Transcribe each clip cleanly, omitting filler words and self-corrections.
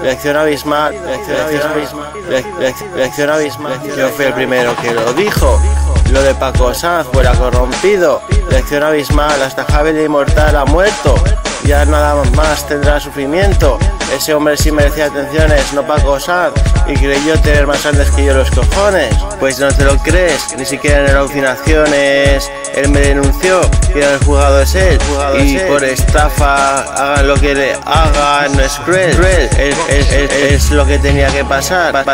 lección abismal, lección abismal. Yo fui el primero que lo dijo. Lo de Paco Sanz fuera corrompido. Lección abismal, hasta Javier Inmortal ha muerto. Ya nada más tendrá sufrimiento. Ese hombre sí merecía atenciones, no Paco Sanz, y creyó tener más grandes que yo los cojones. Pues no te lo crees, ni siquiera en alucinaciones. Él me denunció y el juzgado es él. Y por estafa, hagan lo que le hagan, no es cruel. Es lo que tenía que pasar.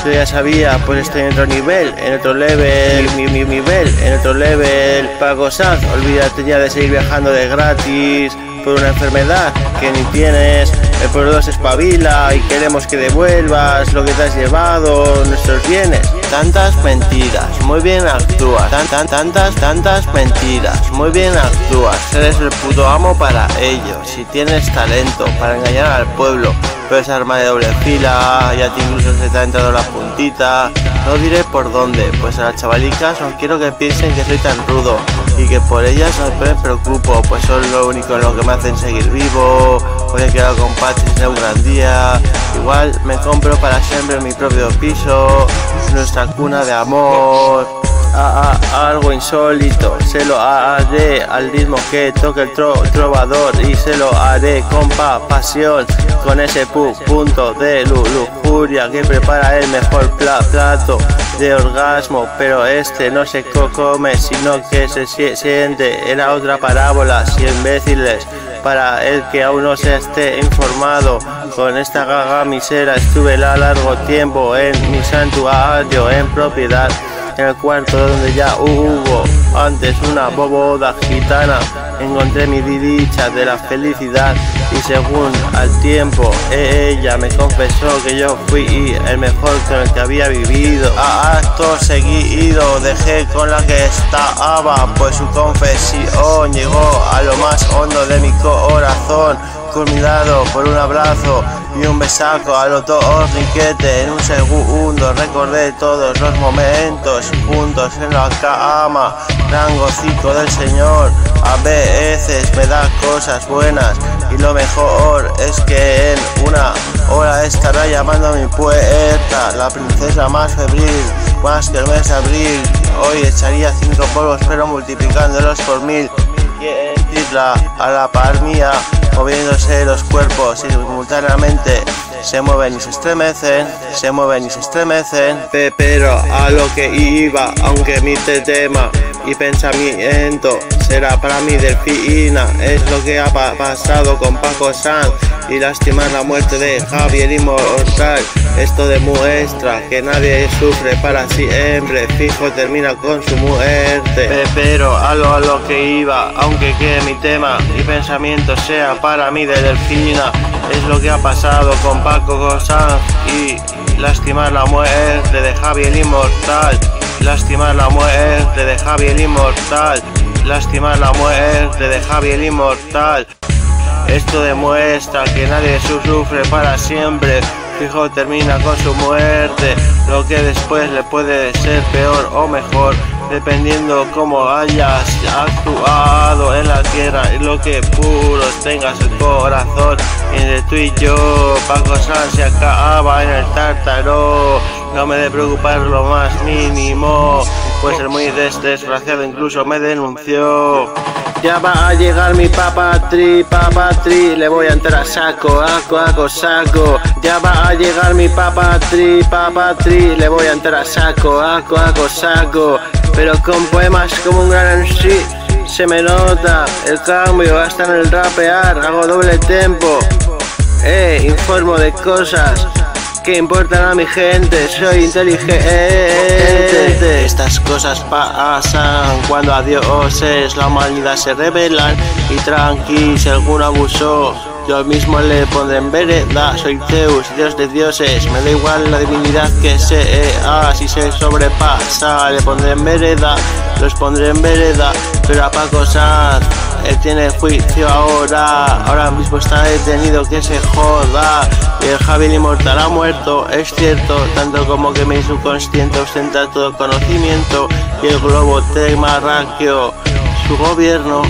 Yo ya sabía, pues estoy en otro nivel, en otro level, mi nivel, en otro level. Paco Sanz, olvídate ya de seguir viajando de gratis por una enfermedad que ni tienes. El pueblo se espabila y queremos que devuelvas lo que te has llevado, nuestros bienes. Tantas mentiras, muy bien actúas. Tantas mentiras, muy bien actúas. Eres el puto amo para ellos. Si tienes talento para engañar al pueblo, pero esa arma de doble fila, ya te incluso se te ha entrado la puntita. No diré por dónde, pues a las chavalicas no quiero que piensen que soy tan rudo y que por ellas no me preocupo, pues son lo único en lo que me hacen seguir vivo. Hoy he quedado con Patrick de un gran día. Igual me compro para siempre mi propio piso, nuestra cuna de amor. Algo insólito, se lo haré al ritmo que toque el trovador, y se lo haré con pasión, con ese punto de lujuria que prepara el mejor plato de orgasmo. Pero este no se come, sino que se siente. Era otra parábola, si imbéciles, para el que aún no se esté informado. Con esta gaga misera estuve largo tiempo en mi santuario, en propiedad, en el cuarto donde ya hubo antes una boda gitana. Encontré mi dicha de la felicidad, y según al tiempo ella me confesó que yo fui el mejor con el que había vivido. A acto seguido dejé con la que estaba, pues su confesión llegó a lo más hondo de mi corazón, culminado por un abrazo y un besaco a los dos riquete. En un segundo recordé todos los momentos juntos en la cama, gran gocico del Señor. A veces me da cosas buenas, y lo mejor es que en una hora estará llamando a mi puerta la princesa más febril, más que el mes de abril. Hoy echaría 5 polvos, pero multiplicándolos por 1000. A la par mía, moviéndose los cuerpos simultáneamente, se mueven y se estremecen, se mueven y se estremecen. Pero a lo que iba, aunque mi tema y pensamiento será para mí delfina, es lo que ha pasado con Paco Sanz y lastimar la muerte de Javier Inmortal. Esto demuestra que nadie sufre para siempre, fijo termina con su muerte. Pero a lo que iba, aunque que mi tema y pensamiento sea para mí de delfina, es lo que ha pasado con Paco Sanz y lastimar la muerte de Javier Inmortal. Lastimar la muerte de Javier Inmortal. Lastimar la muerte de Javier Inmortal. Esto demuestra que nadie sufre para siempre, fijo termina con su muerte. Lo que después le puede ser peor o mejor, dependiendo cómo hayas actuado en la tierra y lo que puros tengas el corazón. Entre tú y yo, Paco Sanz se acaba en el tártaro. No me de preocupar lo más mínimo, pues el muy desgraciado incluso me denunció. Ya va a llegar mi papatri, le voy a entrar a saco, saco. Ya va a llegar mi papatri, le voy a entrar a saco, saco. Pero con poemas como un gran MC, se me nota el cambio hasta en el rapear, hago doble tempo. Informo de cosas que importan a mi gente, soy inteligente. Estas cosas pasan cuando a dioses la humanidad se rebelan, y tranqui, si alguno abusó, yo mismo le pondré en vereda. Soy Zeus, dios de dioses, me da igual la divinidad que sea. Si se sobrepasa, le pondré en vereda, los pondré en vereda. Pero a Paco Sanz, él tiene juicio ahora mismo está detenido, que se joda. Y el Javier Inmortal ha muerto, es cierto, tanto como que mi subconsciente ostenta todo conocimiento, y el globo terráqueo, su gobierno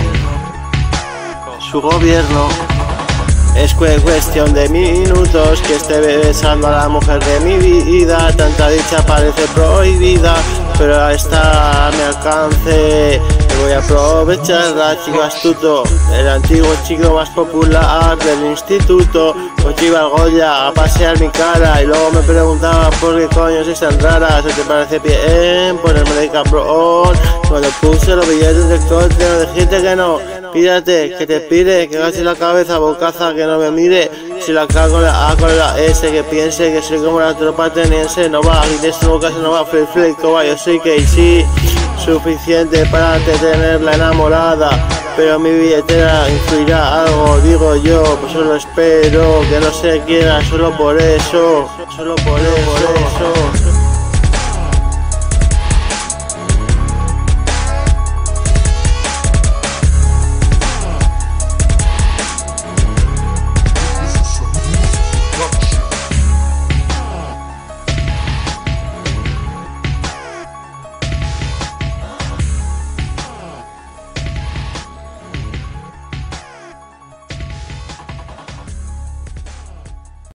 Es cuestión de minutos que esté besando a la mujer de mi vida. Tanta dicha parece prohibida, pero está a mi alcance. Me voy a aprovecharla, chico astuto, el antiguo chico más popular del instituto. Pues iba al Goya a pasear mi cara y luego me preguntaba por qué coño sois tan rara. ¿Se te parece bien ponerme de cabrón? Cuando puse los billetes del coche no dijiste que no. Pídate, que te pide, que agache la cabeza, bocaza, que no me mire. Si la K con la A con la S, que piense que soy como la tropa ateniense. No va, y de su boca se no va, flip, yo soy Casey. Suficiente para tenerla enamorada, pero mi billetera influirá algo, digo yo. Pues solo espero que no se quiera, solo por eso.